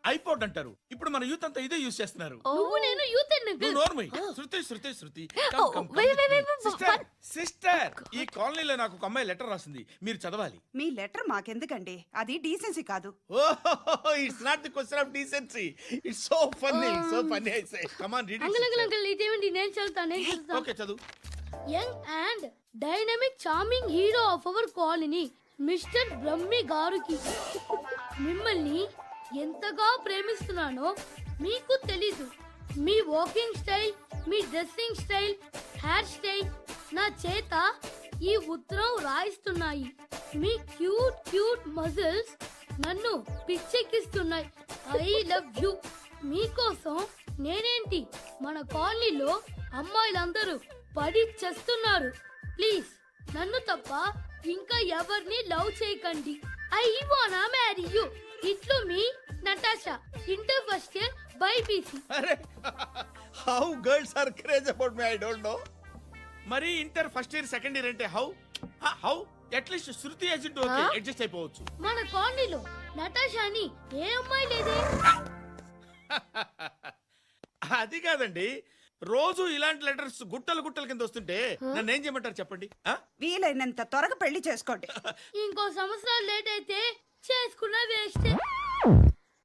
IPod అంటారు. ఇప్పుడు మన యూత్ అంతా ఇదే యూస్ చేస్తున్నారు. నువ్వు నేను యూత్ నువ్వు నోర్మై. శృతి శృతి శృతి సిస్టర్, ఈ కాలనీలో నాకు ఒక అమ్మాయి లెటర్ రాసింది, మీరు చదవాలి. మీ లెటర్ మాకెందుకండి, అది డీసెన్సీ కాదు. ఓహో, it's not the question of decency, it's so funny I say. Come on read uncle ఇదేంటి, నేను చదువుతాను. ఓకే చదువు. Young and dynamic charming hero of our colony mister Brahmi గారికి మిమ్మల్ని ఎంతగా ప్రేమిస్తున్నానో మీకు తెలీదు. మీ వాకింగ్ స్టైల్, మీ డ్రెస్సింగ్ స్టైల్, హెయిర్ స్టైల్ నా చేత ఈ ఉత్తరం రాయిస్తున్నాయి. మీ క్యూట్ మజిల్స్ నన్ను పిచ్చెక్కిస్తున్నాయి. I love you. మీకోసం నేనేంటి, మన కాలనీలో అమ్మాయిలందరూ పడి చేస్తున్నారు. ప్లీజ్ నన్ను తప్ప ఇంకా ఎవరిని లవ్ చేయకండి. ఐ వానా మ్యారీ యూ. ఇట్లు మీ Natasha, inter first year BiPC. అరే, how girls are craze about me, I don't know. మరి inter first year second year అంటే how at least Shruti agent okay, adjust అయిపోవచ్చు. మన కాలనీలో నటాషాని ఏ అమ్మాయి లేదే. అది కాదండి, రోజు ఇలాంటి లెటర్స్ గుట్టల కింద వస్తుంటే నన్ను ఏం చేయమంటారు చెప్పండి? వీలైనంత త్వరగా పెళ్లి చేసుకోండి. ఇంకో సంవత్సరాలు లేట్ అయితే చేసుకున్న వేస్ట్.